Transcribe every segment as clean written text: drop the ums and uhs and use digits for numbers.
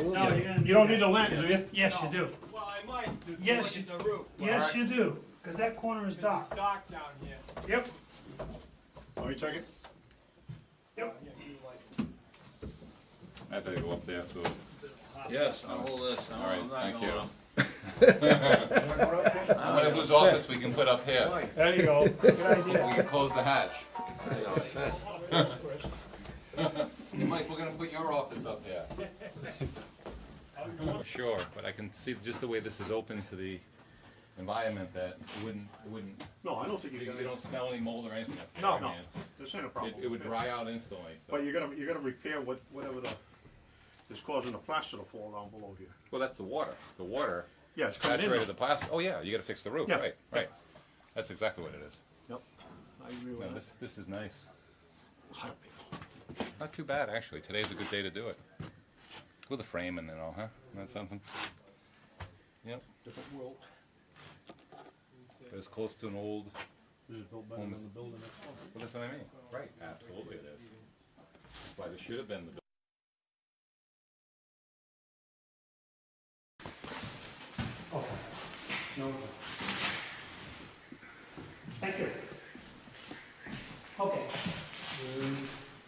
No, you're gonna. You don't need the lantern, do you? Yes, you do. Well, I might, to Yes, look at the roof. Yes, you do, because that corner is Because dark. it's dark down here. Yep. Let me check it. Yep. I better go up there, so. Yes, I'll hold this. All right, thank you. I I wonder whose office we can put up here. There you go. Good idea. We can close the hatch. Hey, Mike, we're gonna put your office up there. Sure, but I can see just the way this is open to the environment that it wouldn't, No, I don't think you you're gonna. don't smell any mold or anything up there. No, I no, mean, it's- this ain't a problem. It would dry out instantly, so. But you're gonna repair whatever is causing the plaster to fall down below here. Well, that's the water. The water Yeah, it's coming in. saturated the plastic. Oh, yeah, you gotta fix the roof, Yeah. right. That's exactly what it is. Yep. I agree No, with that. this is nice. Not too bad, actually. Today's a good day to do it. With a frame and all, huh? That's something. Yep. Different world. But it's close to an old. This is built better than the building next door. Well, that's what I mean. Right. Absolutely, it is. That's why this should have been the. Okay. No. Thank you. Okay.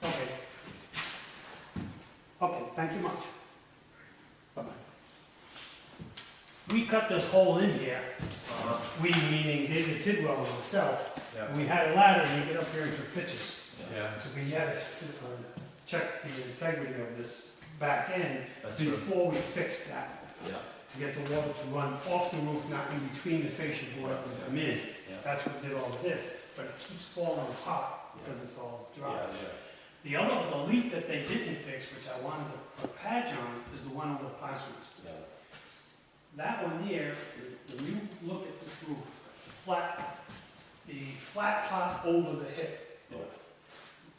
Okay. Okay, thank you much. Bye-bye. We cut this hole in here. We, meaning David Tidwell and myself. And we had a ladder and we get up here and took pictures. So we had to check the integrity of this back end before we fixed that. To get the water to run off the roof, not in between the fascia board and come in. That's what did all of this, but it keeps falling apart because it's all dry. The leak that they didn't fix, which I wanted to put patch on, is the one over the classrooms. That one there, when you look at this roof, the flat top over the hip,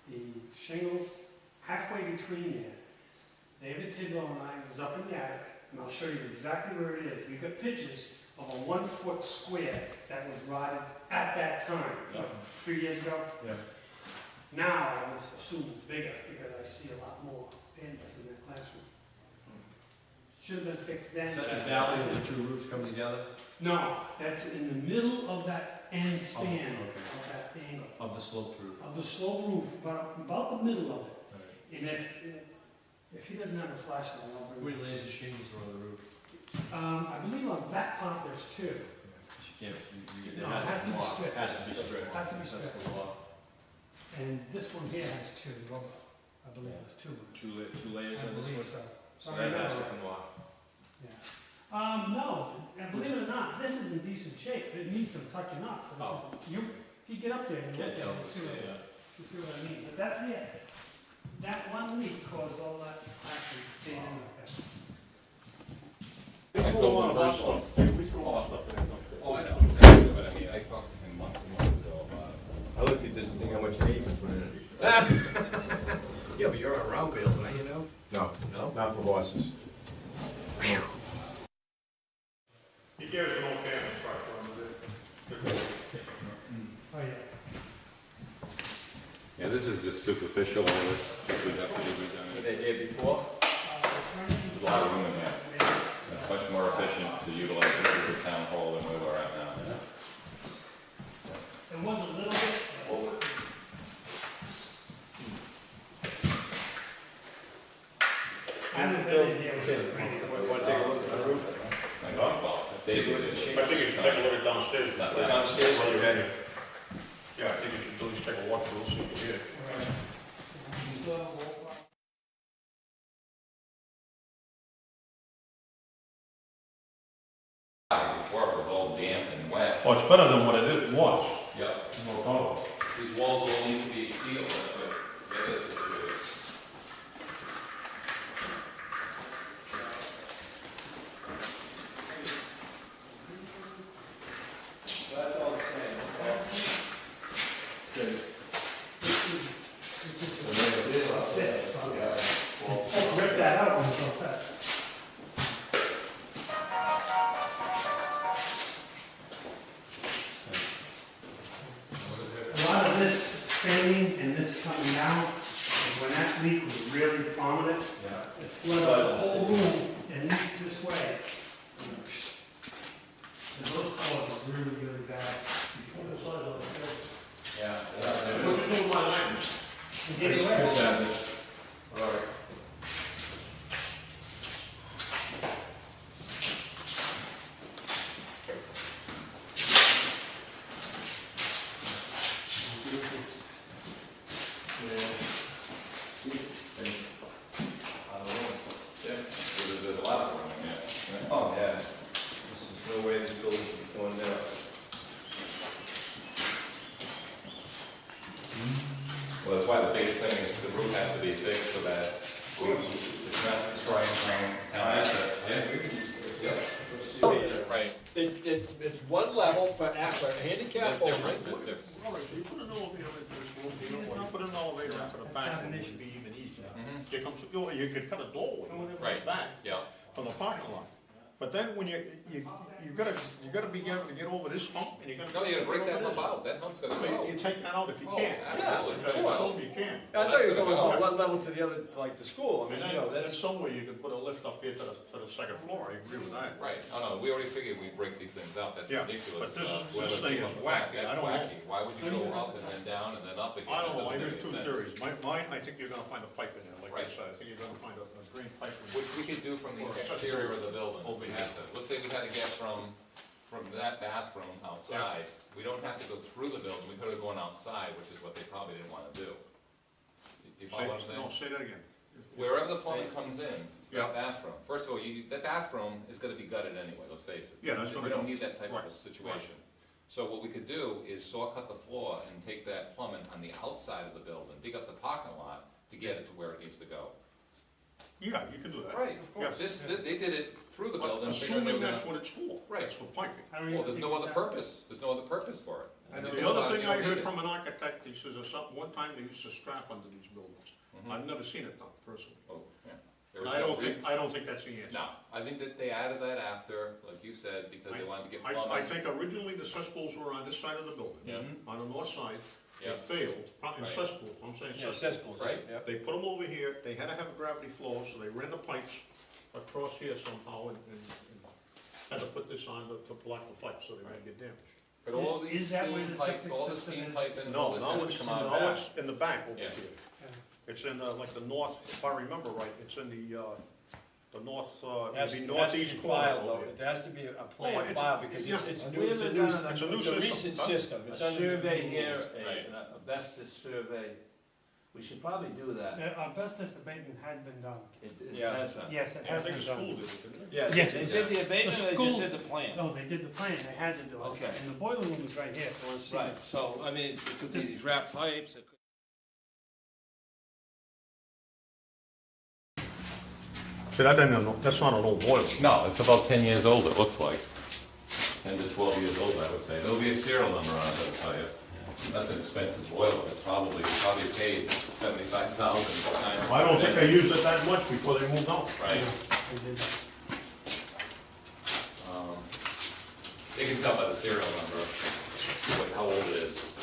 the shingles halfway between there, David Tidwell and I was up in the attic, and I'll show you exactly where it is. We've got pictures of a 1 foot square that was rotted at that time, 3 years ago. Now, I would assume it's bigger because I see a lot more dampness in that classroom. Should have been fixed then. Is that a valley where the two roofs come together? No, that's in the middle of that end span okay. of that angle, Of the sloped roof? of the slope roof, about the middle of it. And if he doesn't have a flashlight, I'll How bring many it. layers of shingles are on the roof? I believe on that part there's two. You can't, No, it has to be stripped. Has to be stripped. Has to be That's stripped. the law. And this one here has two, I believe there's two. Two layers I on this believe one? so. So Sorry, that has no. to come off. Yeah. No, and believe it or not, this is in decent shape. It needs some touching up. But Oh. if you get up there and look Can't at it, tell you the see scale. you see what I mean. But that one leak caused all that actually being in like that. We threw a lot of our stuff. We threw a lot of stuff in there. Oh, I know. But I mean, I talked to him months and months ago about it. I look at this and think how much hate you put in it. Yeah, but you're on a round bale, now you know? No, No? not for horses. He gave us an old canvas first, Oh, yeah. Yeah, this is just superficial, all this would have to be redone. Were they here before? There's a lot of room in there. It's much more efficient to utilize this as a town hall than where we're at now. It was a little bit. I haven't been in here. Want to take a look at the roof? Like, well, if they do it, I think you should take a look at downstairs. Not Look downstairs while you're ready. Yeah, I think you should at least take a walk through, so you can hear it. before it was all damp and wet. Oh, it's better than what it was. Yep. No problem. These walls all need to be sealed, that's what it is. That's all the same. Rip that out when it's all set. A lot of this staining and this coming down, when that leak was really prominent, it flooded the whole boom, and this way. And those floors are really, really bad. Yeah. What you do with my land? And get away. All right. There's a lot of room, yeah. Oh, yeah. This is no way this building should be going down. Well, that's why the biggest thing is the roof has to be fixed so that it's not destroying town asset. Yeah. Right. It's one level for handicap That's only. different, that's different. All right, so you put an elevator into this room, you put an elevator into the back, it would be even easier. Mhm. Here comes, you could cut a door with Right. the back Yeah, from the parking lot. But then when you gotta be able to get over this hump, and you gotta. no, you gotta break that hump out, that hump's gonna go. You take that out if you Oh, can. absolutely. If you can. I thought you were going from one level to the other, like the school. I And mean, you know, then that's. somewhere you could put a lift up here to the second floor, I agree with that. Right, oh no, we already figured we'd break these things out, that's Yeah, ridiculous. but this- Whether this they thing go is on the back, wacky. I That's don't know. wacky, why would you go up and then down and then up again? I don't know, I That heard doesn't two make any sense. theories. Mine, I think you're gonna find a pipe in there, like I Right. said, I think you're gonna find a drain pipe in there. Which we could do from the exterior of the building, if we had to. Let's say we had to get from that bathroom outside, we don't have to go through the building, we could have gone outside, which is what they probably didn't wanna do. Do you follow what I'm saying? No, say that again. Wherever the plumbing comes in, Yeah. that bathroom, first of all, that bathroom is gonna be gutted anyway, let's face it. Yeah, that's gonna We don't go. need that type of a Right, situation. So what we could do is saw cut the floor and take that plumbing on the outside of the building, dig up the parking lot to get it to where it needs to go. Yeah, you can do that. Right, of course, Yes. they did it through the But building. figuring they assuming were that's gonna- what it's for. Right. It's for piping. I don't Well, even there's think no it's other that- purpose, there's no other purpose for it. I And don't you The don't other want- thing you I don't heard need it. from an architect, he says, one time they used to strap under these buildings. Mhm. I've never seen it done personally. Oh, yeah. There And was I no don't re- think, I don't think that's the answer. No, I think that they added that after, like you said, because they wanted to get I plumbing. think originally the cesspools were on this side of the building. Yeah. On the north side, they Yeah. failed, probably Right. cesspools, I'm saying Yeah, cesspools. cesspools, Right. right? Yeah. They put them over here, they had to have a gravity flow, so they ran the pipes across here somehow and had to put this on to block the pipe so they wouldn't get damaged. But all Is these that where steam the pipe, septic all the system steam is? pipe and No, all this no, has it's, to come out no, back. it's in the back over Yeah. here. It's in, like the north, if I remember right, it's in the north, It has to be northeast corner filed, over though. here. It has to be a Oh, plan it's- filed, because yeah. it's Have new, we it's a ever new, done it's It's a new system. recent Huh? system. A It's under the survey new here, rules. Right. an asbestos survey, we should probably do that. The asbestos abatement had been done. It Yeah. has been. Yes, it I has think been the school done. did it, didn't it? Yeah. Yes. They did the abatement, The or they school- just did the plan? No, they did the plan, they had to do it. Okay. And the boiler room was right here, so let's see. Right, so, I mean, it could be these wrapped pipes, it could. See, that's not an old boiler. No, it's about 10 years old, it looks like. 10 to 12 years old, I would say. There'll be a serial number on it, I'll tell you. That's an expensive boiler, it's probably paid $75,000. I don't think they used it that much before they moved out. Right. They did. You can tell by the serial number, how old it is.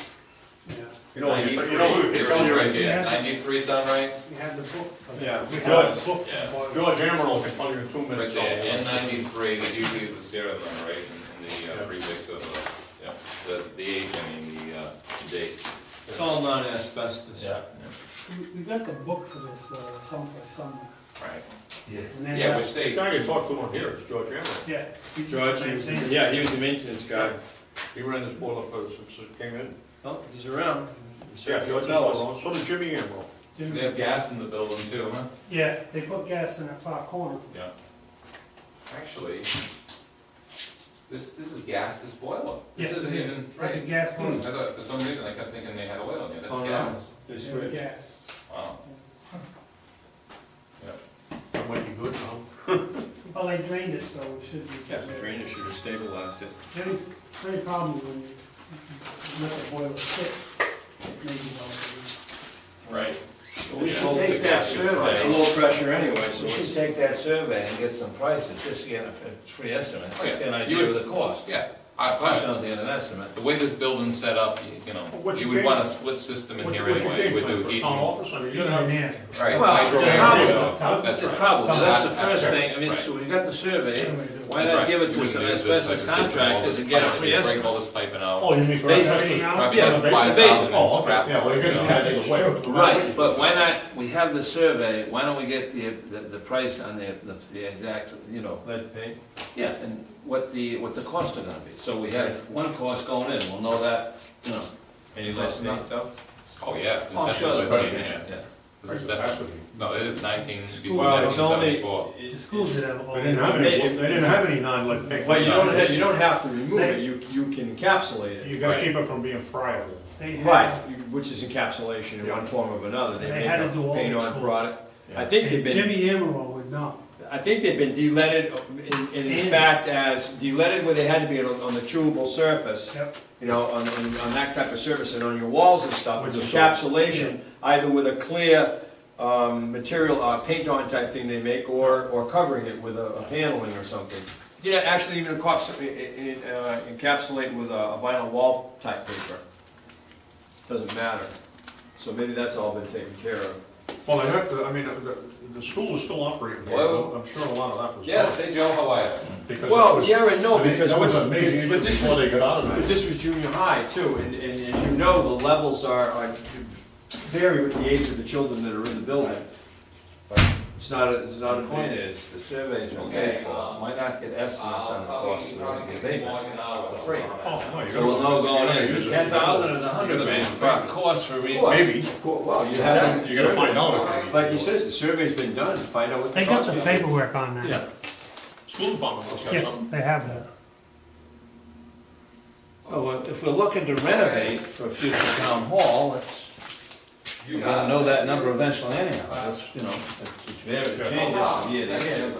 Yeah, You know, you 93, know, you yours can tell is you're. right here. Yeah. 93 sound right? we had the book. for that. Yeah. We George, had the book. Yeah. for the boiler. George Amaral can tell you in 2 Right minutes. there, N93, that usually is the serial number, right, in the prefix of, the age, I mean, the date. It's all non-asbestos. We got the book for this, someplace, somewhere. Right. And then, Yeah, uh, which The date? guy you talked to on here is George Amaral. Yeah. he's the George, same thing. yeah, he was the maintenance guy. He ran this boiler since it came in. Oh, he's around. Yeah, George Amaral, so did Jimmy Amaral. They have gas in the building too, huh? Yeah, they put gas in that far corner. Yeah. Actually, this is gas, this boiler. This Yes, isn't it even, is. right. It's a gas I boiler. thought, for some reason, I kept thinking they had oil in here, that's Oh, no. gas. They It's switched. gas. Wow. That might be good now. Well, they drained it, so it should be. Yeah, the drainage should have stabilized it. Any problem when you let the boiler sit, it may be all. Right. We should take that It's survey, low pressure anyway, so we should it's. take that survey and get some prices, just to get a free estimate, Oh, just yeah. get an You idea would- of the cost. Yeah, Unfortunately, an estimate. The way this building's set up, you know, What's you your would game- want a split system in What's here your anyway, you would do for heat. town office, I mean, you're Even gonna in have, there. Right, Well, hydro the area, problem- that's The right. problem, that's the That's first right. thing, I mean, Right. so we got the survey, why That's not right. give it You to wouldn't some use this asbestos type of system, all contractors this and get a pipe- free Break estimate? all this piping out. oh, you mean for Basically, asbestos? Probably yeah, have the 5,000 basic- Oh, okay, scrap. yeah, well, you're you gonna know. have to go away. Right, but why not, we have the survey, why don't we get the price on the exact, you know, Lead paint? yeah, and what the costs are gonna be. So we have one cost going in, we'll know that, you know. Any lead Close paint enough. though? Oh, yeah. there's I'm sure definitely it's lead better, paint in here. yeah. This is That's definitely- what you- No, it is 19, before Well, it's only, 1974. The schools did have all. They didn't have any, they didn't have any non-lead paint. but you don't have to remove it, you can encapsulate it. You gotta keep it from being friable. They had- Right, which is encapsulation in one form or another, they They make had to a do all paint the on schools. product. I think they've And been, Jimmy Amaral would not. I think they've been de-leaded in as fact as de-leaded where they had to be on the chewable surface. Yep. You know, on that type of surface and on your walls and stuff, it's Which is- encapsulation, either with a clear, material, paint-on type thing they make, or covering it with a paneling or something. Yeah, actually even encapsulate with a vinyl wall type paper. Doesn't matter. So maybe that's all been taken care of. Well, they have to, I mean, the school is still operating, Well- I'm sure a lot of that was. Yes, hey Joe, how are you? Because Well, it was- yeah and no, I mean, because that was what's, a major issue but this before was, they got out of but that. this was junior high too, and as you know, the levels are vary with the age of the children that are in the building. It's not a The point is, the survey's been paid for, why not get estimates on the cost of the abatement for free? Oh, no, you So we'll gotta- know going you in, gotta is use it it. 10,000 or is it 100 grand for cost for Maybe, Well, you have. you gotta find out if they. Like he says, the survey's been done, find out what the They got cost the is. paperwork on that. Yeah. School department must have Yes, something. they have that. Well, if we're looking to renovate for a future town hall, you're gonna know that number eventually anyhow, that's, you know, it changes from year to year.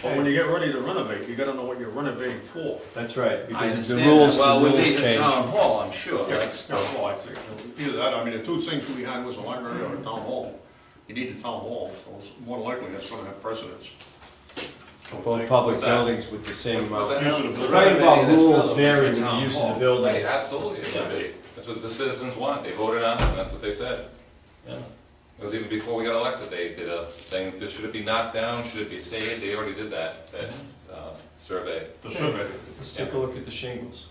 But when you get ready to renovate, you gotta know what you're renovating for. That's right, I because the understand rules, that, well, the with rules the change. town hall, I'm sure, Yeah, that's, well, I think, either that, I mean, the two things we had was a library or a town hall. You need the town hall, so it's more likely that's gonna have precedence. Both public What's that? buildings with the same What's amount. that? Use of the The building. right about That's rules relevant vary for with the town use of hall. the building. Right, absolutely, it should be. That's what the citizens want, they voted on it, and that's what they said. Yeah. It was even before we got elected, they did a thing, should it be knocked down, should it be saved, they already did that survey. The survey. Let's take a look at the shingles.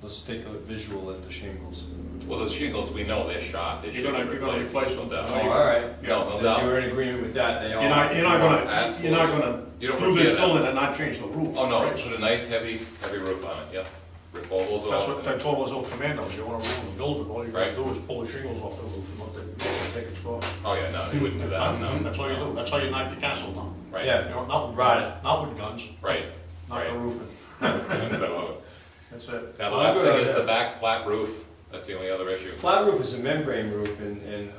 Let's take a visual at the shingles. Well, the shingles, we know they're shot, they should You're be gonna replaced, replace no them. doubt. Oh, all right. No, no Then doubt. you're in agreement with that, they all. You're not gonna, Absolutely. you're not gonna You don't do repair this that. building and not change the roof. Oh, no, right? put a nice heavy roof on it, yeah. Rip all those That's off. what, that's all those old commandos, you wanna ruin the building, all you gotta Right. do is pull the shingles off the roof and let the, take it off. Oh, yeah, no, they wouldn't do that, no. That's all you do, that's how you knock the castle down. Right, Yeah. You know, not with Right. guns, not with guns, right. not the Right. roofing, So, that's it. now, the Well, last I'm thing good is on the that. back flat roof, that's the only other issue. Flat roof is a membrane roof, and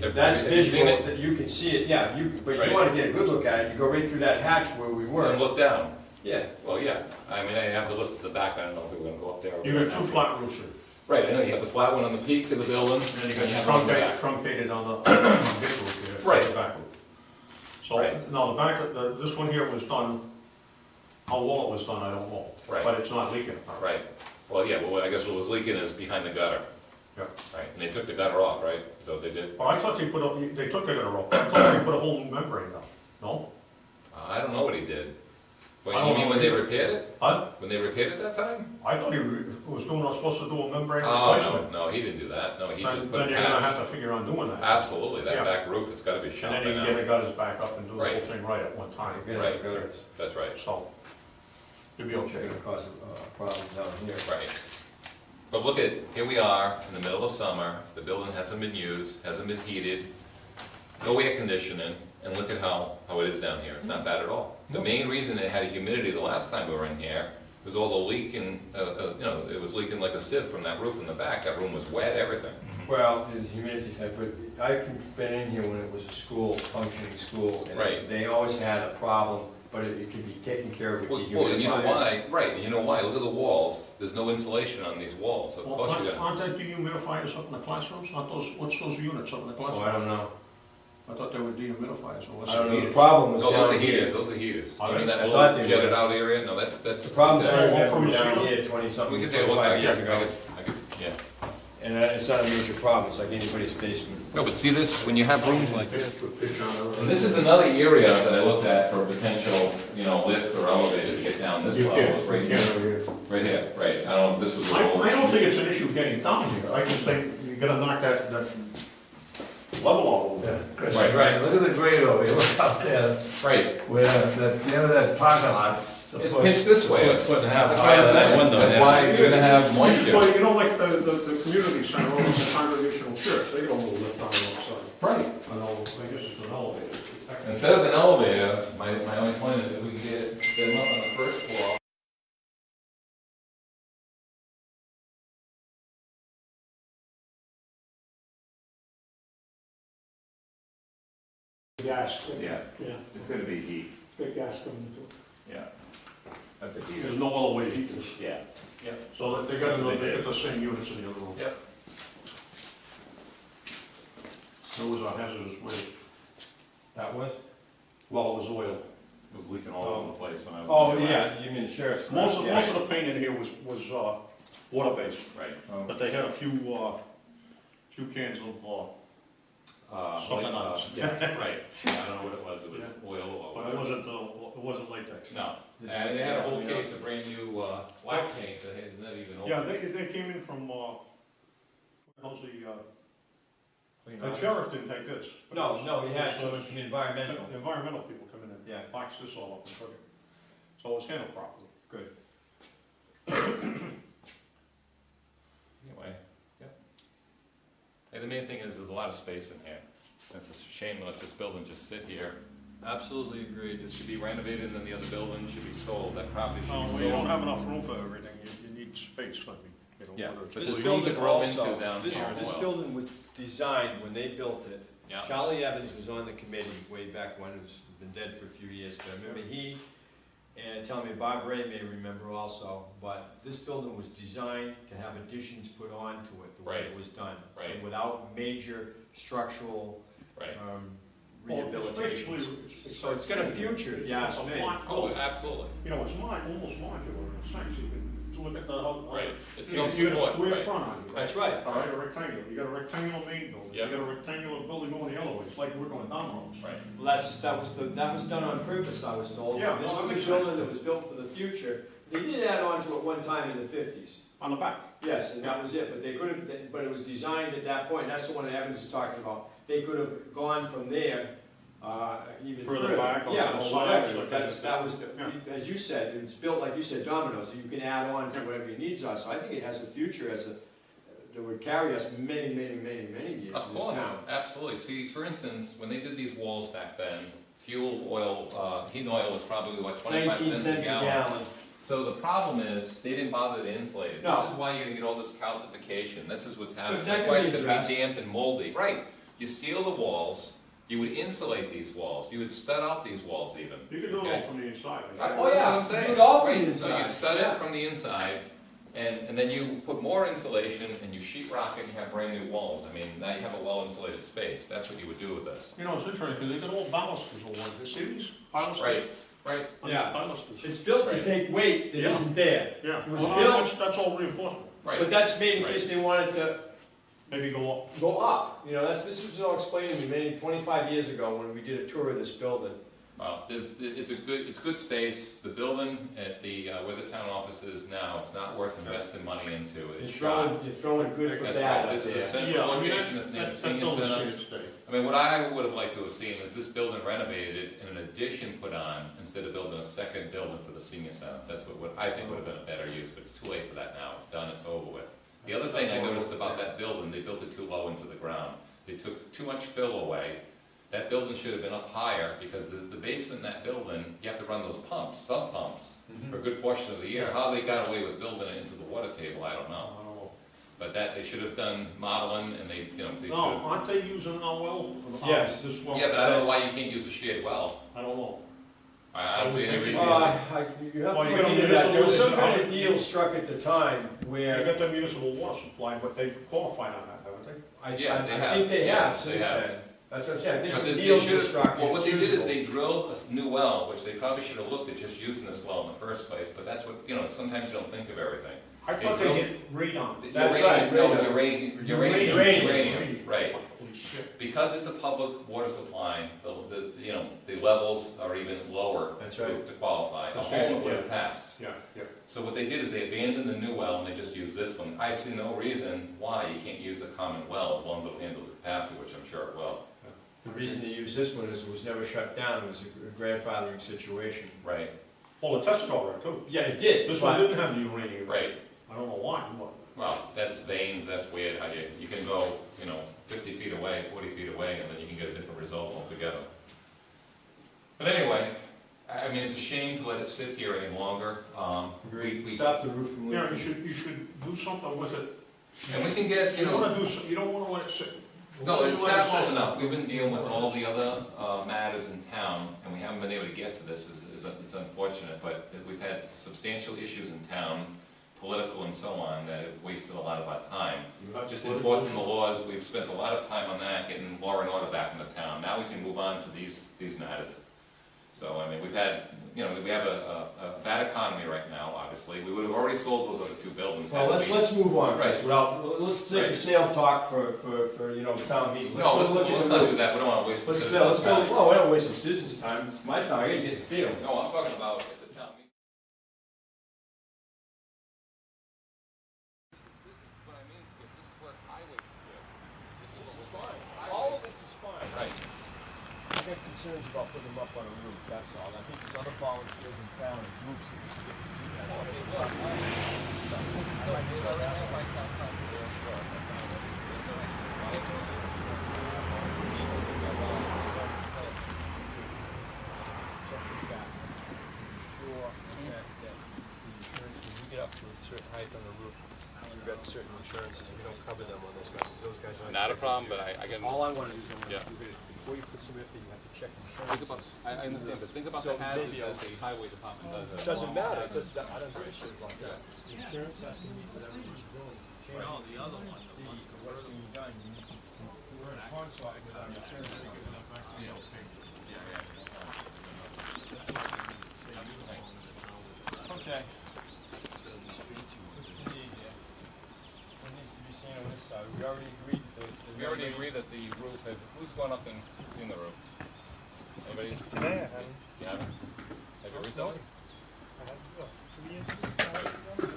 Have that's you seen visual, it? that you can see it, yeah, but Right. you wanna get a good look at it, you go right through that hatch where we were. And look down, Yeah, well, yeah, I mean, I have to lift the back, I don't know if we're gonna go up there. or You got two not. flat roofs here, Right, I know, you have the flat one on the peak of the building, and then you and you got have one on the truncated, back. truncated on the big roof here. Right. The back roof. So, Right. now the back, this one here was done, how well it was done, I don't know, Right. but it's not leaking. Right, well, yeah, well, I guess what was leaking is behind the gutter. Yeah. Right, and they took the gutter off, right, is that what they did? Well, I thought they they took it in a row, I thought they put a whole new membrane down, no? I don't know what he did. I Wait, don't you mean know when what they he did. repaired it? Huh? When they repaired it that time? I thought he was supposed to do a membrane Oh, replacement. no, he didn't do that, no, he just Then put a then you're gonna have patch. to figure on doing that. Absolutely, that Yeah. back roof, it's gotta be And shot then by he can now. get the gutters back up and do the whole Right. thing right at one time, get Right. it, gutters. That's right, so, you'll be They're okay. gonna cause a problem down here. right. But look at, here we are, in the middle of summer, the building hasn't been used, hasn't been heated, no air conditioning, and look at how it is down here, it's not bad at all. The main reason it had humidity the last time we were in here was all the leaking, it was leaking like a sieve from that roof in the back, that room was wet, everything. Well, the humidity thing, but I've been in here when it was a school, functioning school, and Right. they always had a problem, but it could be taken care of with the Well, and you know humidifiers. why, right, and you know why, look at the walls, there's no insulation on these walls, of Well, course you're gonna. aren't there dehumidifiers up in the classrooms, aren't those, what's those units up in the Oh, I classrooms? don't know. I thought they were dehumidifiers, or was I don't know, it the problem was No, those are down here. heaters, those are heaters. Are You mean they? that I thought little they jetted were. out area? No, that's. The problem's That's down from the down sewer? here, 20-something, We could take a look 25 at years it, ago. yeah. And it's not a major problem, it's like anybody's basement. No, but see this, when you have rooms like this. Put a picture on it. And this is another area that I looked at for a potential, lift or elevator to get down this You level, can't, is right you here. can't over here. Right here, right, I don't know if this was. I don't think it's an issue getting down here, I just think you gotta knock that level off a little bit. Chris, Right. right, look at the grade over here, look out there, Right, where the end of that parking lot. it's pitched this way. Foot and a half That's higher why I'm than that saying, window that's there. why you're gonna have moisture. Well, like the community center over the Congregational Church, they got a little lift on the outside. Right. I know, I guess it's an elevator. Instead of an elevator, my only point is that we can get them up on the first floor. Gas. Yeah, Yeah, it's gonna be heat, big gas coming into it. yeah. That's a There's no other way to heat this. Yeah. So they got the same units in the other room. Yep. There was a hazardous waste. That was? Well, it was oil. It was leaking all over the place when I was. Oh, there last. yeah, you mean the sheriff's. Most of Yeah. the paint in here was water-based, Right. but they had a few cans of, something else. Yeah, right, I don't know what it was oil or But whatever. it wasn't latex. No, and they had a whole case of brand new, black paint that had not even opened. Yeah, they came in from, the sheriff didn't take this. but No, it was- no, he had it some was- environmental. Environmental people come in and Yeah. box this all up and took it. So it was handled properly. Good. Anyway, yeah. Hey, the main thing is, there's a lot of space in here. It's a shame to let this building just sit here. Absolutely agreed. It should be renovated, and then the other building should be sold, that property should No, be well, you don't sold. have enough room for everything, you need space, I mean, Yeah, whether it's- but This there's room to building grow also, into down this, here as this well. building was designed, when they built it, Yeah, Charlie Evans was on the committee way back when, who's been dead for a few years, but I remember he, and tell me, Bob Ray may remember also, but this building was designed to have additions put onto it, the way it Right. was done. Right. So without major structural, right. Well, it's rehabilitation. basically- So it's got a future, if you ask me. Oh, absolutely, You know, it's almost modular in a sense, you can look at the. right. It's You got a self-support, square right. front on it. That's right. All right, a rectangle, you got a rectangular main building, you Yep. got a rectangular building going the other way, it's like we're going dominoes. Right. Well, that was done on purpose, I was told. Yeah, This well, was that a makes building that was built for the future. They did add on to it one time in the 50s. On the back. Yes, and that was it, but they could have, but it was designed at that point, that's the one that Evans is talking about. They could have gone from there, even Further further. back or to Yeah, the or sides, whatever, like that was, Yeah. as you said, it's built, like you said, dominoes, so you can add on to whatever your needs are. So I think it has a future that would carry us many, many, many, many years Of in this course, town. absolutely. See, for instance, when they did these walls back then, fuel oil, heating oil was probably, what, 25 19 cents a gallon? gallon. So the problem is, they didn't bother to insulate it. No. This is why you're gonna get all this calcification, this is what's happening, But that that's can why be it's gonna addressed. be damp and moldy. Right, you seal the walls, you would insulate these walls, you would stud out these walls even. You can do it Okay. all from the inside. Right. That's Oh, yeah, what I'm you saying. do it all from Right, the So you inside, stud yeah. it from the inside, and then you put more insulation, and you sheet rock it, and you have brand new walls. I mean, now you have a well-insulated space, that's what you would do with this. You know, it's interesting, because they got all balusters over there, see these balusters? Right, right. Yeah. Balusters. It's built to Right. take weight that Yeah. isn't there. Yeah, It was well, built- that's all reinforcement, Right. But that's made in Right. case they wanted to maybe go up. go up. You know, this was all explained to me maybe 25 years ago when we did a tour of this building. Well, it's good space, the building at the, where the town office is now, it's not worth investing money into, it's shot. You're throwing good for That's bad right, up this is a there. central Yeah, I mean, location, it's near the that senior building's center. here to stay. I mean, what I would have liked to have seen is this building renovated and an addition put on, instead of building a second building for the senior center. That's what I think would have been a better use, but it's too late for that now, it's done, it's over with. The other thing I noticed about that building, they built it too low into the ground. They took too much fill away. That building should have been up higher, because the basement in that building, you have to run those pumps, sub pumps, for a good portion of the year. How they got away with building it into the water table, I don't I know. don't know. But that, they should have done modeling, and they should No, have. aren't they using our well? Yes. This well? Yeah, but I don't know why you can't use a shared well. I don't know. I don't see any reason. You have Well, to you look got into that. municipal- There was some kind of deal struck at the time They where, got the municipal water supply, but they've qualified on that, haven't they? I Yeah, they have. think they have Yes, they since have. then. That's what I'm saying, I think But some they deals should- were struck. Well, what they did is usable. they drilled a new well, which they probably should have looked at just using this well in the first place, but that's what, you know, sometimes you don't think of everything. I thought they hit radon. That's Uranium- right, No, radon. uranium, right. Holy shit. Because it's a public water supply, you know, the levels are even lower That's to right. to qualify. A That's home right, would have yeah. passed. Yeah, yeah. So what they did is they abandoned the new well and they just used this one. I see no reason why you can't use the common well as long as it'll handle the capacity, which I'm sure it will. The reason they used this one is it was never shut down, it was a grandfathering situation. Right, Well, it tested all right too. Yeah, it did. This one didn't have the uranium. right. I don't know why, but. Well, that's veins, that's weird how you can go, you know, 50 feet away, 40 feet away, and then you can get a different result altogether. But anyway, I mean, it's a shame to let it sit here any longer. We- Stop the roof from Yeah, leaking. you should do something with it. And we can get, You don't wanna do, you don't wanna let it sit. no, it's You let it sat long sit. enough. We've been dealing with all the other matters in town, and we haven't been able to get to this. It's unfortunate, but we've had substantial issues in town, political and so on, that have wasted a lot of our time. Just enforcing the laws, we've spent a lot of time on that, getting law and order back in the town. Now we can move on to these matters. So, I mean, we've had, you know, we have a bad economy right now, obviously. We would have already sold those other two buildings. Well, had we- let's move on, Chris, Right. let's take a Right. sale talk for, you know, town meeting. No, let's look at not the do roof. that. We don't want to waste the Let's citizens' go, time. well, we don't waste the citizens' time, it's my time, I gotta get the feel. No, I'm talking about at the town meeting. This is what I mean, Skip, this is what highway should do. This is fine. All of this is fine. Right. I got concerns about putting them up on a roof, that's all. I think there's other volunteers in town and groups that used to get to do that. You've got certain insurances, we don't cover them on those guys, those guys aren't. Not a problem, but I can, All I wanna do is I wanna, Yeah. before you put some in, you have to check think about, insurances. I understand, but think about So the hazard maybe that the highway department does. It doesn't matter, because I don't give a shit about that. The insurance has to meet whatever he's doing. No, the other one, what's being done, we're in consort with our insurance company. Okay. What's the need here? What needs to be seen on this side? We already agreed that the. We already agreed that the roof, who's gone up and seen the roof? Anybody? Today I had it. You haven't? Have you recently? I had it, 2 years ago.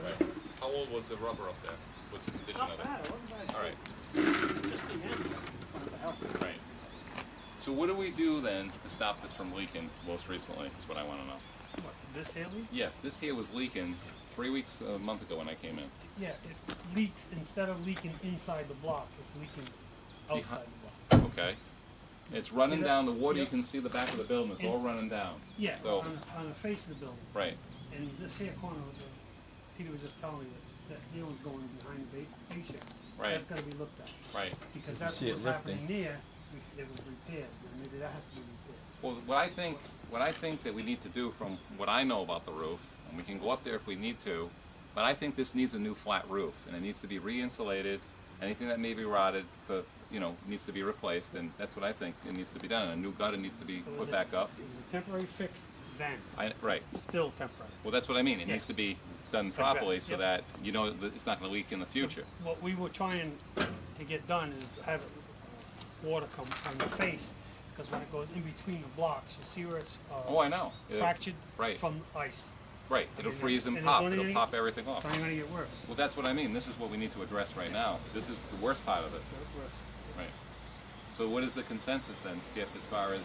Right. How old was the rubber up there? What's the condition Not of it? bad, it wasn't bad. All right, Just the ends, I wanted to help. right. So what do we do then to stop this from leaking most recently, is what I wanna know. What, this here leak? Yes, this here was leaking 3 weeks, a month ago when I came in. Yeah, it leaks, instead of leaking inside the block, it's leaking outside the block. Okay. It's running down the water, you Yep. can see the back of the building, it's all running down. Yeah, So- on the face of the building. Right, And this here corner, Peter was just telling me that here one's going behind the bait shed. right, That's gotta be looked at, right. because that's see it what's happening there, it was repaired, and maybe that has to be repaired. Well, what I think that we need to do from what I know about the roof, and we can go up there if we need to, but I think this needs a new flat roof, and it needs to be re-insulated. Anything that may be rotted, needs to be replaced, and that's what I think it needs to be done. And a new gutter needs to be It was put a- back up. It was a temporary fix then, Right. still temporary. Well, that's what I mean. It Yeah. needs to be done properly Addressed, so that you know that it's not going to leak in the future. What we were trying to get done is have water come on the face, because when it goes in between the blocks, you see where it's Oh, I know. fractured Right. from ice. Right. It'll mean, freeze and and it's pop. only It'll gonna- pop everything off. It's only gonna get worse. Well, that's what I mean. This is what we need to address right now. This is the worst part of it. Worse. Right. So what is the consensus then, Skip, as far as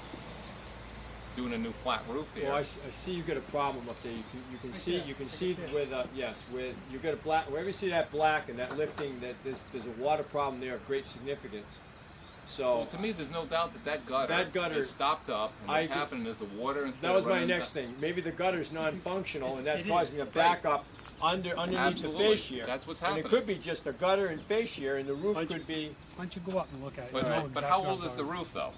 doing a new flat roof here? Well, I see you got a problem up there, you can Right see, there. you can I see can see it. where the, yes, where, you got a black, wherever you see that black and that lifting, that there's a water problem there of great significance. Well, So, to me, there's no doubt that gutter, That gutter- is stopped up, and I what's agree. happening is the water instead that of was my running next thing, maybe the gutter's non-functional and that's It is. causing a backup underneath the Absolutely. fascia. That's what's And happening. it could be just a gutter and fascia, and the roof Aren't you- could be, Why don't you go up and look at it? You know But exactly how what old I'm is the talking roof though?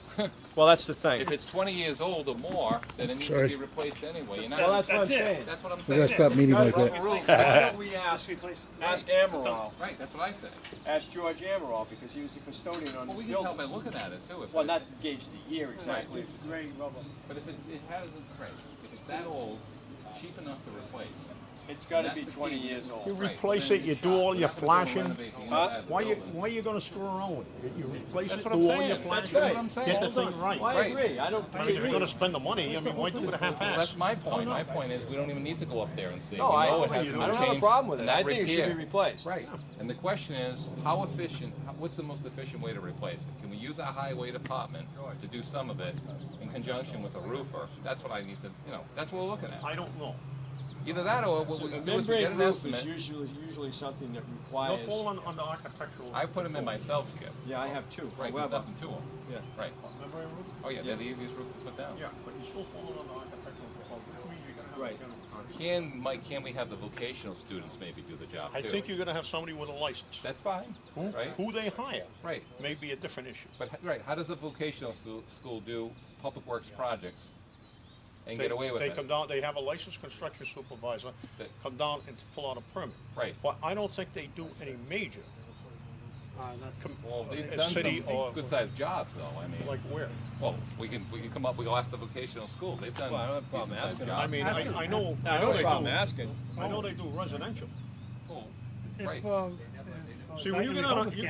well, that's the thing. If it's 20 years old or more, then it needs to be replaced anyway. You're not. Well, that's what I'm That's it. saying. That's what I'm We saying. gotta stop meeting like That's that. the rules. Why don't we about. ask, Just replace it. ask Amaral, Right, that's what I say. ask George Amaral, because he was the custodian on Well, this we can tell building. by looking at it too. If Well, it- not gauge the year exactly. It's gray rubber. But if it hasn't, right, if it's that old, it's cheap enough to replace. It's gotta That's be the 20 key. years old. You Right, replace then it, you it's do shot. all We're your not gonna flashing. renovate the inside of the building. Why you gonna screw around with it? You replace That's it, what do I'm all saying. your That's flashing. what I'm saying. Get the thing right. Well, I Right. agree, I don't, I I mean, if you're agree. gonna spend the money, I mean, why do it Well, half-assed? that's my point. My point is, we don't even need to go up there and see. No, We I know it don't hasn't been have a changed, problem with it. and I that think it should be repairs. replaced. Right, and the question is, how efficient, what's the most efficient way to replace it? Can we use our highway department to do some of it in conjunction with a roofer? That's what I need to, that's what we're looking at. I don't know. Either that or what So we the can do is we get membrane an roof is estimate. usually something that They'll requires, fall on the architectural. I put them in myself, Skip. yeah, I have two. Right, there's However, nothing to them. yeah. Right. Membrane roof? Oh, yeah, they're the easiest roof to put down. Yeah, but you're still falling on the architectural. Right. Mike, can we have the vocational students maybe do the job too? I think you're gonna have somebody with a license. That's fine, right? Who they hire Right. may be a different issue. But, right, how does a vocational school do public works projects and get away with They it? come down, they have a licensed construction supervisor That- come down and to pull out a permit. Right. But I don't think they do any major, Well, they've a done city some or good-sized jobs, though, I mean. like where? Well, we can come up, we'll ask the vocational school, they've done Well, I don't have a problem decent-sized asking. jobs. I mean, I know, I don't have a problem asking. I know they do residential. Right. See, when you get on, when you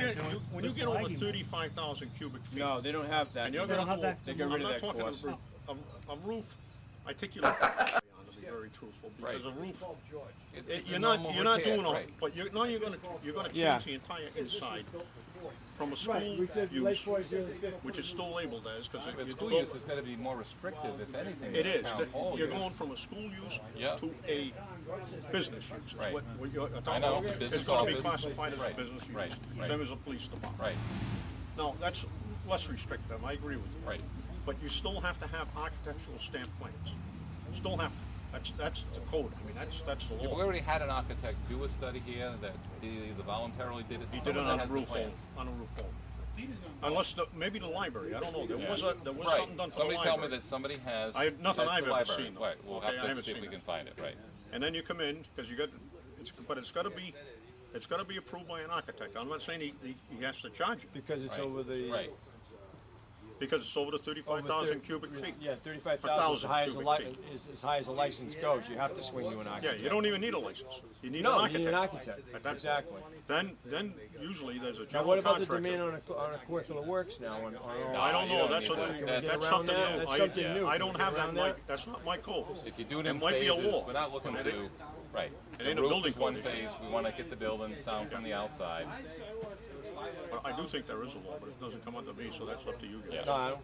What's get the over lagging? 35,000 cubic feet. No, they don't have that. And you're They don't gonna have go, that? They got rid of that I'm not course. talking a roof, I think you're, to be very truthful, because a roof, It's a you're normal not repair, doing all, right. but you're gonna Yeah. change the entire inside from a school use, which is still labeled as, because But school use is gonna be more restrictive, if anything, it than is, town hall you're use. going from a school use Yeah. to a business use. is Right. what you're talking I know, about. it's a business It's gonna be office. classified as a Right, business use, right, right. same as a police department. Right, Now, that's less restrictive, I agree with you. right. But you still have to have architectural stamp plans. Still have to. That's the code. I mean, that's the Yeah, but we law. already had an architect do a study here that he either voluntarily did it. He did it someone on that a has the roof hole, plans. on a roof hole. Unless, maybe the library, I don't know. There was Right. something done for the Somebody tell me library. that somebody has. I have nothing that's I've the ever library. seen. Right, we'll Okay, I have to haven't see if seen we it. can find it, right. And then you come in, because you got, but it's gotta be approved by an architect. I'm not saying he has to charge you, Because it's Right. over the. Right, because it's over the 35,000 cubic feet. Yeah, 35,000 is 1,000 high as a cubic is as high as a license goes. You have to swing you an Yeah, architect. you don't even need a license. You need an No, you architect. need an architect. At that Exactly. Then usually there's a Now, general what about the contractor. demand on a curricular works now? On I don't you know, don't that's need a, to- Can we that's- get that's around something that? new. That's I- something new. I Can don't we have get that, around Mike, that's not my code. if you do it It in might be a phases, law. we're not looking It ain't- to, right. it The ain't a roof building is one code issue. phase, we wanna get the building sound from the outside. But I do think there is a law, but it doesn't come under me, so that's up to you guys. No,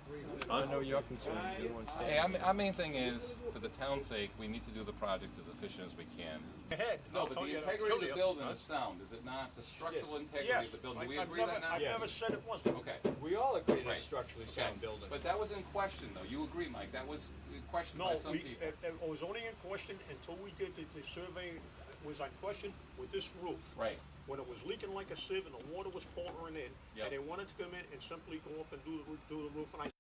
I know your concerns. You don't understand. Hey, our main thing is, for the town's sake, we need to do the project as efficient as we can. Ahead, No, I'll but tell the you, integrity of the I'll building kill is sound, is it not? The structural you. integrity Yes, of the building, do we I've agree on never- that? I've never said it wasn't. Okay, We all agree Right. it's structurally okay. sound building. But that was in question, though, you agree, Mike, that was questioned No, by some people. it was only in question until we did the survey, was on question with this roof. Right, When it was leaking like a sieve and the water was pouring in, Yep. and they wanted to come in and simply go up and do the roof, and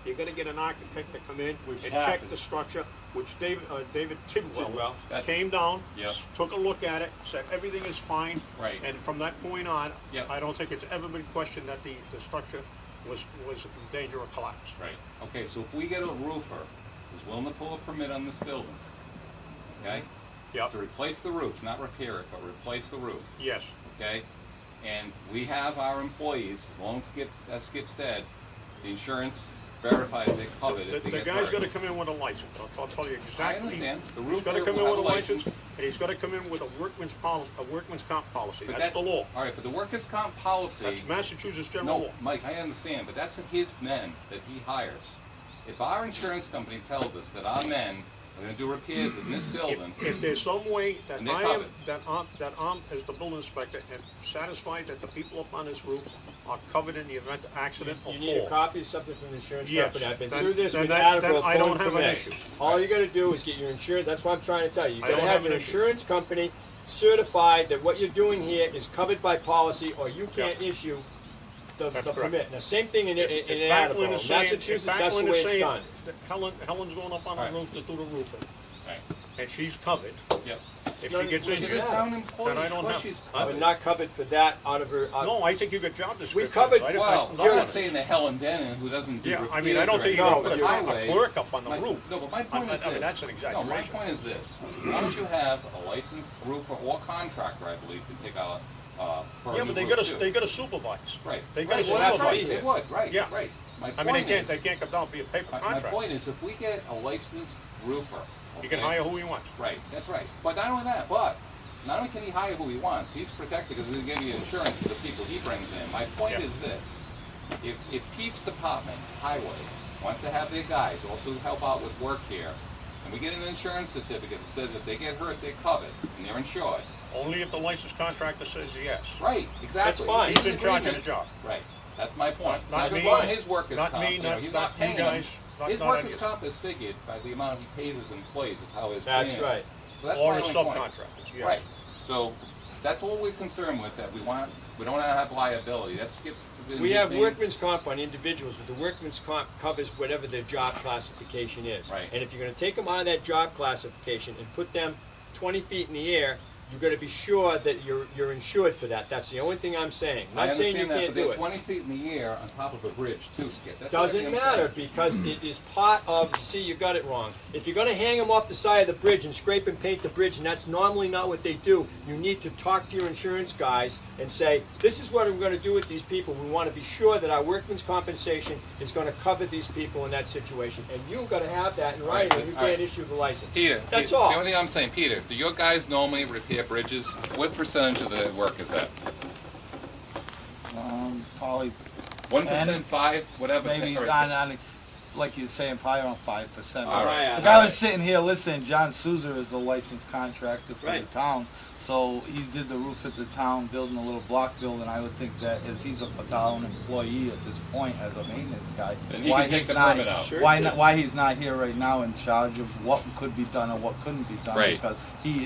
you're gonna get an architect to come in and check happened. the structure, which David Tidwell That- came down, Yep. took a look at it, said everything is fine. Right. And from that point on, Yep. I don't think it's ever been questioned that the structure was in danger of collapse. right. Okay, so if we get a roofer who's willing to pull a permit on this building, okay? Yep. To replace the roof, not repair it, but replace the roof, Yes. okay? And we have our employees, as long as Skip said, the insurance verifies they covered The if they the get guy's hurt. gotta come in with a license, I'll tell you exactly. I understand. The He's roofer gotta come will in have with a a license, license. and he's gotta come in with a workman's comp policy, But that's that- the law. All right, but the workers' comp policy. That's Massachusetts general No, law. Mike, I understand, but that's for his men that he hires. If our insurance company tells us that our men are gonna do repairs in this building, If there's some way that And they're I am, covered. that I'm, as the building inspector, and satisfied that the people up on this roof are covered in the event of accident or You need a fall. copy of something from the insurance Yes, company. I've been then- through this then with that- Attleboro then I don't pulling have an permits. issue. All you gotta do is get your insurance, that's what I'm trying to tell you. You I gotta don't have have an your issue. insurance company certified that what you're doing here is covered by policy, or you can't issue the That's correct. permit. Now, same thing in If Attleboro. Backlund is saying- Massachusetts, if that's the Backlund way is it's saying done. that Helen's going up on Right. the roof to do the roofing, Right. and she's covered. Yep. If No, she gets she's She's injured, a town employee, then I of don't course have- she's But covered. not covered for that out of her. no, I think you got job descriptions. covered- Well, I'm I'm not saying that Helen Denon, who doesn't do Yeah, repairs I mean, I don't or think you anything can for put the a highway. clerk up on the My- roof. No, but my point is I mean, this. that's an No, my exaggeration. point is this. As long as you have a licensed roofer or contractor, I believe, can take out, for a Yeah, new but they roof gotta, too. they gotta supervise. Right. they gotta Right, well, that's supervise right, it. they would, right, Yeah. right. My I mean, point they is, can't come down for your paper my contract. point is, if we get a licensed roofer. He can okay, hire who he wants. Right, that's right. But not only that, not only can he hire who he wants, he's protected because he's gonna give you insurance for the people he brings in. My point Yeah. is this, if Pete's department, highway, wants to have their guys also help out with work here, and we get an insurance certificate that says if they get hurt, they're covered, and they're insured. Only if the licensed contractor says yes. Right, exactly. That's fine. He's in charge of the job. Right, that's my point. It's Not not just me, on his workers' not comp, me, you know, not- he's not not you paying them. guys, not- His not workers' any of comp is figured by the amount he pays his employees, is how his That's paying. right. So that's Or my his only point. subcontractors, yeah. Right, so that's all we're concerned with, that we don't wanna have liability, that skips. We have workman's comp on individuals, but the workman's comp covers whatever their job classification is. Right. And if you're gonna take them out of that job classification and put them 20 feet in the air, you've gotta be sure that you're insured for that. That's the only thing I'm saying. I Not saying you understand that, can't but do they're it. 20 feet in the air on top of a bridge too, Skip. That's Doesn't everything I'm matter, saying. because it is part of, see, you got it wrong. If you're gonna hang them off the side of the bridge and scrape and paint the bridge, and that's normally not what they do, you need to talk to your insurance guys and say, this is what we're gonna do with these people. We wanna be sure that our workman's compensation is gonna cover these people in that situation. And you've gotta have that in writing, or you all right. can't issue the license. Peter, That's the all. only thing I'm saying, Peter, do your guys normally repair bridges? What percentage of the work is that? Probably 1%, 5, whatever? maybe 10, or- not like you're saying, probably around 5%. All right. Like I was sitting here listening, John Souza is the licensed contractor for Right. the town, so he did the roof at the town, building a little block building. I would think that as he's a town employee at this point as a maintenance guy, Then he can take the permit out. Sure. why he's not here right now in charge of what could be done or what couldn't be done? Right. Because he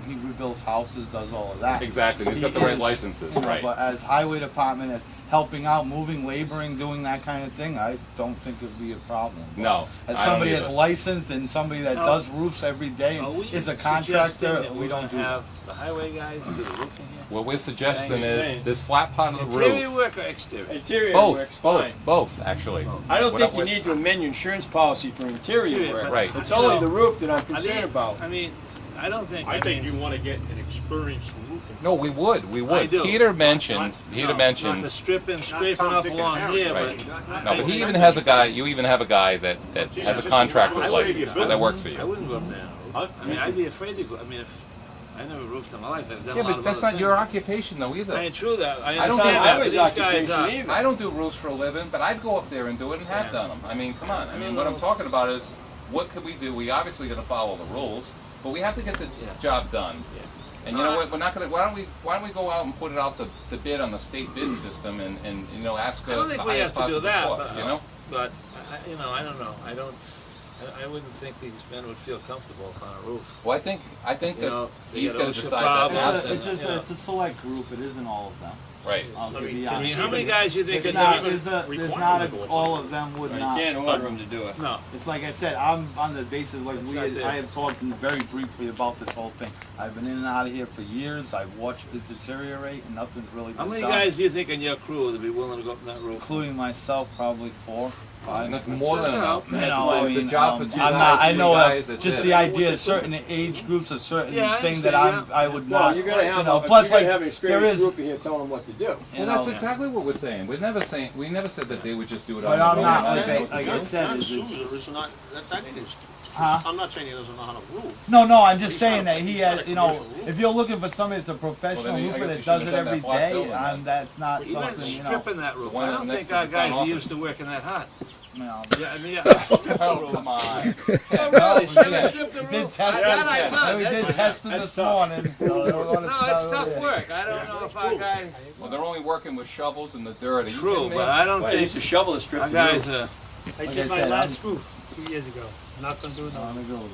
rebuilds houses, does all of that. Exactly, he's got the He right is, licenses, you know, right. But as highway department, as helping out, moving, laboring, doing that kind of thing, I don't think it'd be a problem. But No, as I don't somebody that's either. licensed and somebody that Now, does roofs every day Are and we is a suggesting contractor, that we we're don't gonna do that. have the highway guys do the roofing here? What we're suggesting Thanks, is, Shane. this flat part of the Interior roof. work or exterior? Interior Both, works fine. both, actually. I don't What think I- you need to amend your insurance policy for interior Interior, work. but- Right. It's You only know, the roof that I'm I concerned mean- about. I mean, I don't think, I think you wanna get an experienced roofing. No, we would. I do. Peter mentioned, Not- Peter not for mentioned, stripping, scraping Tom, up Dick, and along Harry. here, Right. but. no, but he even has a guy, you even have a guy that has a contractor's I would license, say you that works for I you. wouldn't go up there. Huh? I mean, I'd be afraid to go, I mean, if, I never roofed in my life, I've done a Yeah, lot but of that's other not your things. occupation though either. I ain't true that, I I don't understand think that, I but was these guys occupation are. either. I don't do roofs for a living, but I'd go up there and do it and have Yeah. done them. I mean, come on. I mean, No, what no. I'm talking about is, what could we do? We obviously gotta follow the rules, but we have to get the Yeah. job done. Yeah. And you know what, we're not gonna, why don't we go out and put it out the bid on the state bid system and, you know, ask I the don't think we have highest to do possible that, cost, but, you know? but, you know, I don't know, I wouldn't think these men would feel comfortable upon a roof. Well, I think You know, they he's got gonna OSHA decide that problems now. and- you know. It's a select group, it isn't all of them. Right. I'll I be mean, I mean, honest. how many guys you think It's are not, doing? there's not all of them would You not. can't order them to do it. No, It's like I said, I'm on the basis like It's we, not there. I have talked very briefly about this whole thing. I've been in and out of here for years, I've watched it deteriorate and nothing's really been how many done. guys do you think in your crew would be willing to go up on that roof? Including myself, probably 4, 5. And that's more than You know, enough. You know, Well, I it's a mean, job for two I'm guys, not, I three know, guys, that's just it. the idea of certain age groups, a certain Yeah, I thing that understand, I would Well, not, you're gonna you have, know, but plus you're like, gonna have an there experienced is, group in here telling them what to do. you Well, that's know, exactly what we're saying. We never said that they would just do it on but their I'm own. not, and like that's I, what like they I do. said, John is Souza is not, that is, Huh? I'm not saying he doesn't know how to roof. No, I'm just He's saying not a- that he he's not has, a you know, commercial roofer. if you're looking for somebody that's a professional Well, then he- I roofer guess he that shouldn't does have it done that every block day, building then. that's not Even something, you know. stripping that roof, The one I don't next think to our the guys town are office. used to working that hard. You know. Yeah, I mean, yeah, strip the Oh, roof. come on. Oh, really, should Yeah. have stripped the We did roof? test That it. I've done. We did That's- test it that's this tough. morning. No, it's tough work, I don't know if our guys, Well, they're only working with shovels in the dirt. Are you true, kidding me? but I don't Well, you think used to shovel to strip our the guys roof. are, I did my last roof. 2 years ago. Not gonna do it now.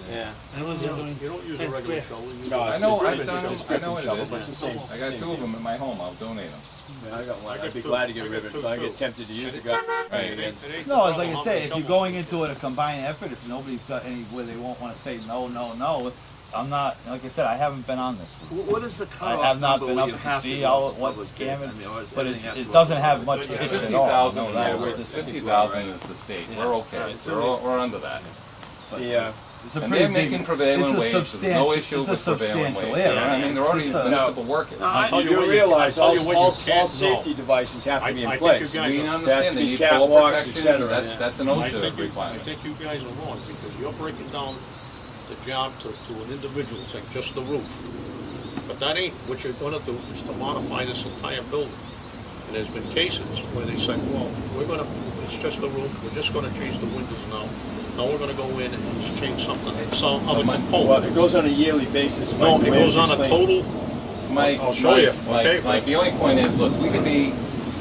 Yeah. And it was only You don't use a 10 regular square. shovel, you use No, a- I it's know, a I've strip- done it's a them, I strip know and what shovel, it but it's the is. same. I got two of them in my home, I'll donate them. I got one. I got I'd be two. glad to get I rid got of it, two so I too. get tempted to use the guy. Right. It ain't No, the it's like I problem say, how if you're much going into it a combined effort, if nobody's got any where they won't wanna say no, no, no, I'm not, like I said, I haven't been on this. What is the I cutoff have not number been where up you to have see go how, for what public bid? gamut, I mean, or is but everything has it to doesn't go have for much public pitch bid? at all. 50,000, No, yeah, that we're, was the 50,000 is the state, Yeah. we're okay, Alright, so we're under that. Yeah. It's a And pretty they're making big, prevailing it's a wage, there's no substantial- issue it's a with prevailing substantial wage. area. I mean, they're already It's a- municipal workers. I'll tell You what realize I'll all, tell you what all you can't safety know. devices have to be in I think place. you guys We are- There has understand, to they be need fall catwalks, et protection, cetera. that's an I OSHA think I requirement. think you guys are wrong, because you're breaking down the job to an individual, saying just the roof. But that ain't what you're gonna do, is to modify this entire building. And there's been cases where they say, well, it's just the roof, we're just gonna change the windows now. Now we're gonna go in and just change something, some other Well, component. it goes on a yearly basis. No, Mike it goes on a explained. total, Mike, I'll show you, Mike, okay? Mike, the only point is, look, we could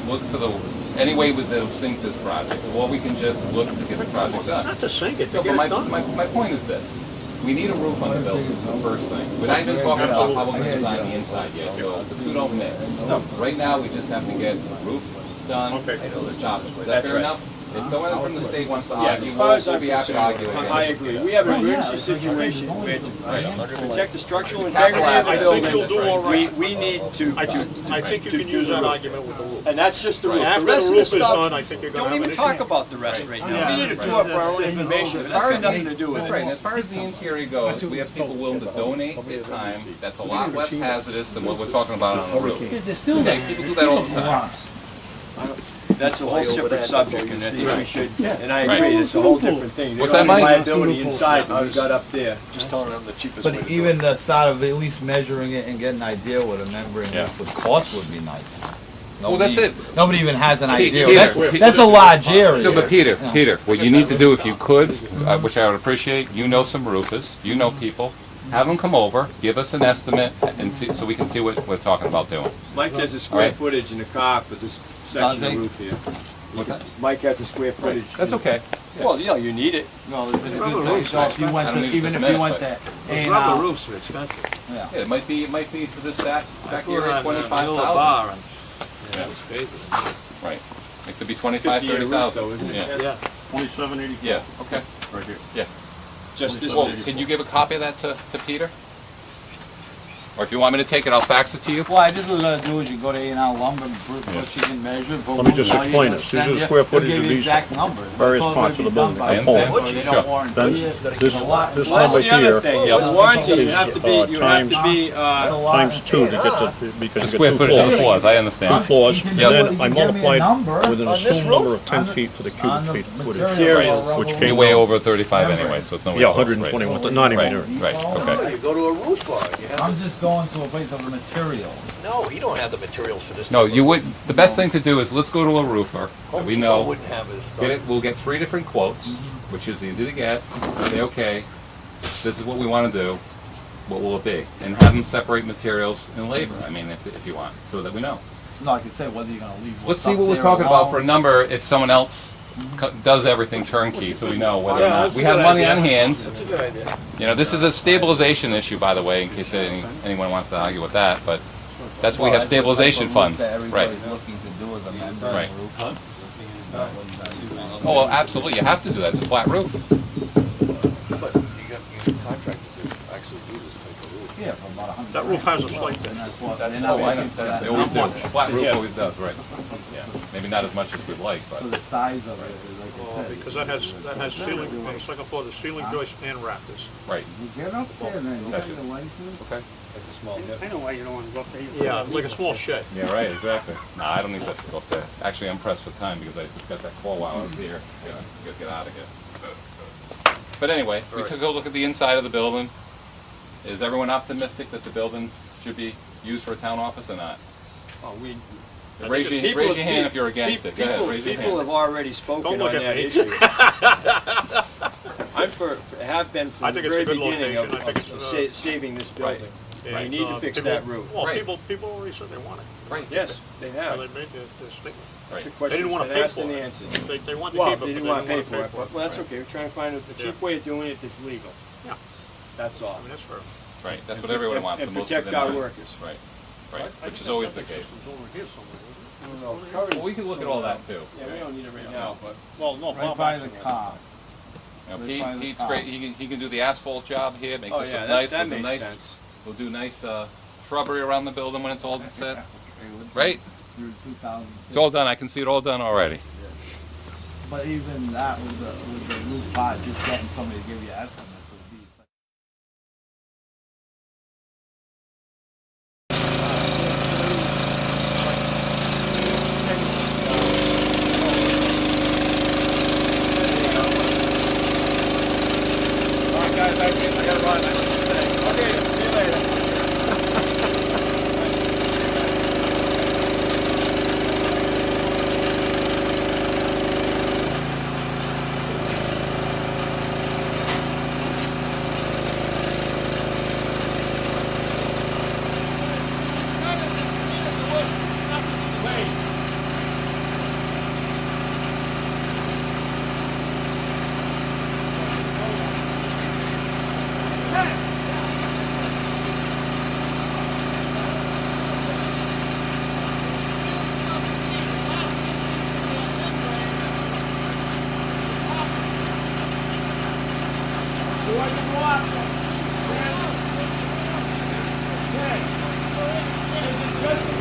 look for any way that'll sink this project, or we can just look to get the project done. not to sink it, No, to but get it done. my point is this, we need a roof on the building, it's the first thing. We're not even talking about how we're gonna design the inside yet, so the two don't mix. Right now, we just have to get the roof done, Okay. the job. Is that That's fair right. enough? If someone from the state wants to Yeah, argue, as far as we'll I'm be happy to argue concerned, against I it. agree. We have an Right, yeah, emergency it's like I said, situation. it's only We have for- to protect the structural integrity of Capitalize the I on think building. you'll do all right. We need to, I think you to can do use the that roof. argument with the roof. And that's just the roof. After The the rest of roof the is stuff, done, I think you're gonna don't have even an talk issue. about the rest right now. Yeah, We need a right. tour for our own That's- information. As That's far got as nothing to do with That's it. right, and as far as the interior goes, we have people willing to donate their time, that's a lot less hazardous than what we're talking about on the roof. There's still, Okay, people do that all the time. garage. That's a whole separate subject, and I think we should, and I Right. agree, it's a whole different thing. What's There's that, Mike? liability inside than we got up there. Just telling them the cheapest way But to do even it. the thought of at least measuring it and getting an idea what a membrane Yeah. roof would cost would be nice. Well, that's it. Nobody even has an idea. Peter, That's a large area. No, but Peter, Yeah. Peter, what you need to do if you could, which I would appreciate, you know some roofers, you know people, have them come over, give us an estimate, and see, so we can see what we're talking about doing. Mike has a square Right. footage in the car for this section Does of he? roof here. What's that? Mike has a square footage. That's okay. Well, yeah, you need it. No, it's a good Rubber thing. roofs So if you I went don't to, need even this if you minute, went but- to A and Rubber R, roofs are expensive. yeah. Yeah, it might be for this back We were area, on, 25,000. bar and, yeah, it was crazy. Right. It could be 25, 50-year roof 30,000. though, isn't it? Yeah, Yeah. 2784. yeah, okay. Right here. Yeah. Just this Well, big. can you give a copy of that to Peter? Or if you want me to take it, I'll fax it to you. Well, I just was gonna do is you go to A and R lumber, what you can measure. Let me just explain this. These are the square footage of these exact numbers. various That's all parts of gonna the be done building. by I understand. code, so they Sure. don't warrant Then it. this It's a lot. this Well, that's number the other here thing, Yep. it's warranty, you is, have to be, times- you It's a lot. times two to get the, The because you square get two footage of the floors. floors, I Two understand. floors, You can and do it, then you I can give me a multiplied number with an on this assumed roof, number of 10 on the- feet for the on cubic the feet footage. material Materials, rubber which roof. You're came way over 35 anyway, so it's no. Yeah, 121, not even there. Right, okay. You go to a roof bar, you have, I'm just going to a place of the materials. no, you don't have the materials for this. No, type you of- would, the best thing to do is, let's go to a roofer that we Home Depot know, wouldn't have this stuff. get it, we'll get 3 different quotes, which is easy to get, say, okay, this is what we want to do, what will it be? And have them separate materials and labor, I mean, if you want, so that we know. No, like I said, whether you're gonna leave. Let's see what's what up we're there talking about alone. for a number if someone else does everything turnkey, so we know whether or Yeah, not. that's We a have good money idea. on hand. That's a good idea. You know, this is a stabilization issue, by the way, in case anyone wants to argue with that, but that's what we Well, have that's the type of stabilization roof funds, that right. everybody's looking to do as a membrane Right. roof. Oh, well, absolutely, you have to do that, it's a flat roof. But you got contractors that actually do this type of roof. Yeah, for about 100. That roof has a slight And pitch. that's what, That's- they're not Oh, I know, looking for that's, that they always do, number. flat roof Yeah. always does, right. Yeah, maybe not as much as we'd like, So but, the size of it is like I said. Because that has ceiling, on the second floor, the ceiling joists and rafters. right, You get up there, man, you got Gotcha. your license. okay. I know why you don't wanna go up there. Yeah, like a small shed. Yeah, right, exactly. No, I don't need that to go up there. Actually, I'm pressed for time because I just got that call while I was here. Gotta get out of here. But anyway, we took a look at the inside of the building. Is everyone optimistic that the building should be used for a town office or not? Oh, we. Raise your hand if you're against it. Go ahead, raise your People hand. have already spoken Don't on look at that me. issue. I'm have been from I the think it's a very good beginning location. I think of it's, saving this building. and you need to fix that roof. Well, Right. people already said they want it. Right. Yes, they So have. they made their statement. That's a Right. question They didn't that's want to been pay asked for and it. answered. They wanted to Well, keep it, they but didn't want to pay for it, it. but, well, that's okay, we're trying to find a cheap way of doing it that's legal. Yeah. That's all. I mean, that's fair. Right, that's And what everyone and- wants, the and most protect within our reason. workers. Right, I right, think which is that always the septic case. system's over here somewhere, isn't it? I don't It's know. over here? Coverage Well, we can look at all that too. Yeah, we don't need it right now, but. Well, no, Right Bob by asked the me that. car. You know, Right by the Pete's top. great, he can do the asphalt job here, make Oh, this yeah, look that, nice, that we'll do makes nice, sense. we'll do nice, shrubbery around the building when it's all set. Right? Through 2000. It's all done, I can see it all done already. But even that with the roof part, just getting somebody to give you estimates would be. All right, guys, I gotta run, I need to stay. Okay, see you later. Just the